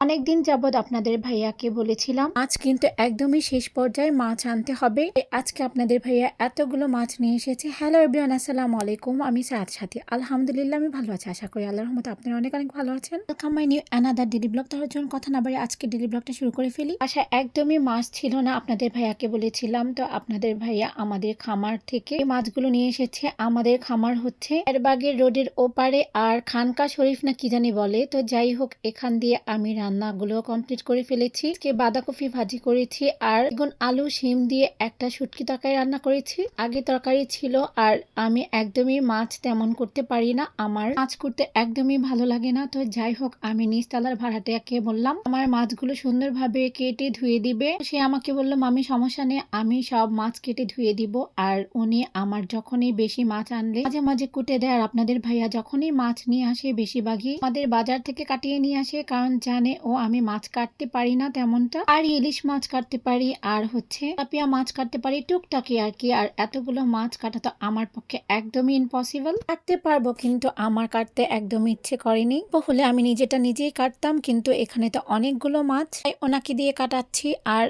অনেকদিন যাবৎ আপনাদের ভাইয়াকে বলেছিলাম মাছ কিন্তু একদমই শেষ পর্যায়ে মাছ আনতে হবে। আজকে আপনাদের ভাইয়া এতগুলো মাছ নিয়ে এসেছে। হ্যালো এভরিওয়ান, আসসালামু আলাইকুম। আমি সাদ সাথী। আলহামদুলিল্লাহ আমি ভালো আছি। আশা করি আল্লাহর রহমতে আপনারা অনেক অনেক ভালো আছেন। Welcome my new another daily blog. তার জন্য কথা না বাড়ি আজকে ডেইলি ব্লগটা শুরু করে ফেলি। আশা একদমই মাছ ছিল না, আপনাদের ভাইয়াকে বলেছিলাম। তো আপনাদের ভাইয়া আমাদের খামার থেকে এই মাছগুলো নিয়ে এসেছে। আমাদের খামার হচ্ছে এরবাগের রোডের ওপারে আর খানকা শরীফ না কি জানি বলে। তো যাই হোক, এখান দিয়ে আমি রান্নাগুলো কমপ্লিট করে ফেলেছি। বাঁধাকপি ভাজি করেছি আর বেগুন আলু শিম দিয়ে একটা শুটকি তরকারি রান্না করেছি। আগে তরকারি ছিল। আর আমি একদমই মাছ তেমন করতে পারি না, আমার মাছ করতে একদমই ভালো লাগে না। তো যাই হোক, আমি নিচতলার ভাড়াটিয়াকে বললাম আমার মাছগুলো সুন্দরভাবে কেটে ধুয়ে দিবে। সে আমাকে বললো মামি সমস্যা নেই, আমি সব মাছ কেটে ধুয়ে দিব। আর উনি আমার যখনই বেশি মাছ আনলে মাঝে মাঝে কুটে দেয়। আর আপনাদের ভাইয়া যখনই মাছ নিয়ে আসে বেশিরভাগই আমাদের বাজার থেকে কাটিয়ে নিয়ে আসে, কারণ জানে ও আমি মাছ কাটতে পারি না তেমনটা। আর ইলিশ মাছ কাটতে পারি আর হচ্ছে তেলাপিয়া মাছ কাটতে পারি টুকটাকি আর কি। আর এতগুলো মাছ কাটা তো আমার পক্ষে একদমই ইম্পসিবল। কাটতে পারবো কিন্তু আমার কাটতে একদমই ইচ্ছে করেনি। হলে আমি নিজেটা নিজেই কাটতাম, কিন্তু এখানে তো অনেকগুলো মাছ, তাই ওনাকে দিয়ে কাটাচ্ছি। আর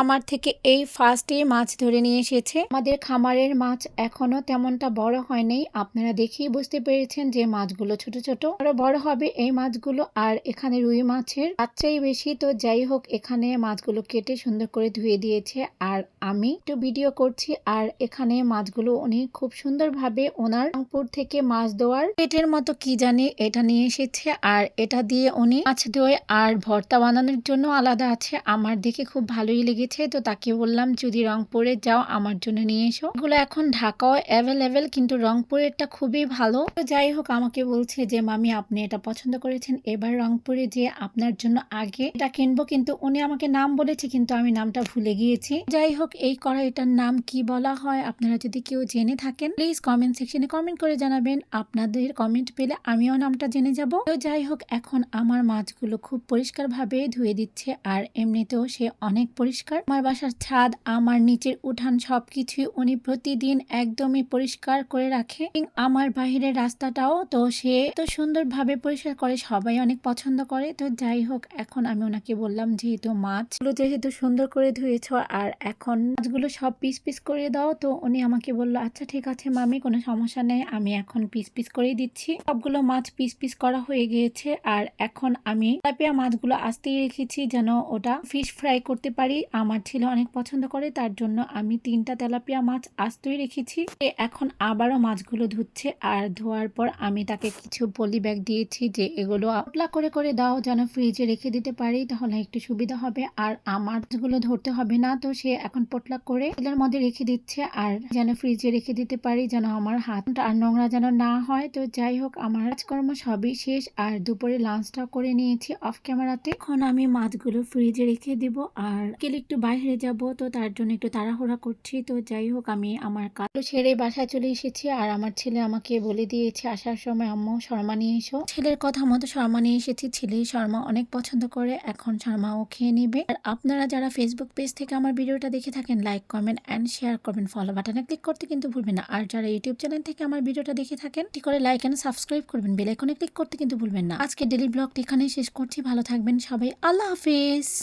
আমার থেকে এই ফার্স্টে মাছ ধরে নিয়ে এসেছে। আমাদের খামারের মাছ এখনো তেমনটা বড় হয়নি, আপনারা দেখেই বুঝতে পেরেছেন যে মাছগুলো ছোট ছোট, আরো বড় হবে এই মাছগুলো। আর এখানে রুই মাছের বাচ্চাই বেশি। তো যাই হোক, এখানে মাছগুলো কেটে সুন্দর করে ধুয়ে দিয়েছে আর আমি একটু ভিডিও করছি। আর এখানে মাছগুলো উনি খুব সুন্দরভাবে ওনার রংপুর থেকে মাছ ধোয়ার পেটের মতো কি জানি এটা নিয়ে এসেছে। আর এটা দিয়ে উনি মাছ ধোয় আর ভর্তা বানানোর জন্য আলাদা আছে। আমার দেখে খুব ভালোই লেগেছে, তো তাকে বললাম যদি রংপুরে যাও আমার জন্য নিয়ে এসো। এগুলো এখন ঢাকাও অ্যাভেলেবেল, কিন্তু রংপুরেরটা খুবই ভালো। তো যাই হোক, আমাকে বলছে যে মামি আপনি এটা পছন্দ করেছেন, এবার রংপুরে যে আপনার জন্য আগে এটা কিনবো। কিন্তু উনি আমাকে নাম বলেছে, কিন্তু আমি নামটা ভুলে গিয়েছি। যাই হোক, এই কড়াইটার নাম কি বলা হয় আপনারা যদি কেউ জেনে থাকেন প্লিজ কমেন্ট সেকশনে কমেন্ট করে জানাবেন। আপনাদের কমেন্ট পেলে আমিও নামটা জেনে যাব। তো যাই হোক, এখন আমার মাছগুলো খুব পরিষ্কার ভাবে ধুয়ে দিচ্ছে। আর এমনিতেও সে অনেক পরিষ্কার। আমার বাসার ছাদ, আমার নিচের উঠান সবকিছুই উনি প্রতিদিন একদমই পরিষ্কার করে রাখে। আমার বাহিরের রাস্তাটাও তো সে তো সুন্দরভাবে পরিষ্কার করে, সবাই অনেক পছন্দ করে। তো যাই হোক, এখন আমি ওনাকে বললাম যেহেতু মাছগুলো যেহেতু সুন্দর করে ধুয়েছ আর এখন মাছগুলো সব পিস পিস করে দাও। তো উনি আমাকে বললো আচ্ছা ঠিক আছে মামি, কোনো সমস্যা নেই, আমি এখন পিস পিস করেই দিচ্ছি। সবগুলো মাছ পিস পিস করা হয়ে গিয়েছে। আর এখন আমি তেলাপিয়া মাছগুলো আস্তেই রেখেছি যেন ওটা ফিশ ফ্রাই করতে পারি। আমার ছেলে অনেক পছন্দ করে, তার জন্য আমি 3টা তেলাপিয়া মাছ আস্তেই রেখেছি। এখন আবারও মাছগুলো ধুচ্ছে। আর ধোয়ার পর আমি তাকে কিছু পলি ব্যাগ দিয়েছি যে এগুলো পাতলা করে করে দাও যেন ফ্রিজে রেখে দিতে পারি, তাহলে একটু সুবিধা হবে আর আমার মাছগুলো ধরতে হবে না। তো সে এখন পটলা করে তেলের মধ্যে রেখে দিচ্ছে আর যেন ফ্রিজে রেখে দিতে পারি, যেন আমার হাতটা আর নোংরা যেন না হয়। তো যাই হোক, আমার কাজকর্ম সবই শেষ আর দুপুরে লাঞ্চটা করে নিয়েছি অফ ক্যামেরাতে। এখন আমি মাছগুলো ফ্রিজে রেখে দিব আর কেলে একটু বাইরে যাব, তো তার জন্য একটু তাড়াহুড়া করছি। তো যাই হোক, আমি আমার কাজ সেরে বাসায় চলে এসেছি। আর আমার ছেলে আমাকে বলে দিয়েছে আসার সময় আম্মু শর্মা নিয়ে এসো। ছেলের কথা মতো শর্মা নিয়ে এসেছি। ছেলে শর্মা অনেক পছন্দ করে, এখন শর্মাও খেয়ে নিবে। আর আপনারা যারা ফেসবুক পেজ থেকে আমার ভিডিওটা দেখে থাকেন লাইক কমেন্ট এন্ড শেয়ার করবেন, ফলো বাটনে ক্লিক করতে কিন্তু ভুলবেন না। আর যারা ইউটিউব চ্যানেল থেকে আমার ভিডিওটা দেখে থাকেন ঠিক করে লাইক এন্ড সাবস্ক্রাইব করবেন, বেল আইকনে ক্লিক করতে কিন্তু ভুলবেন না। আজকে ডেইলি ব্লগটি এখানেই শেষ করছি। ভালো থাকবেন সবাই, আল্লাহ হাফেজ।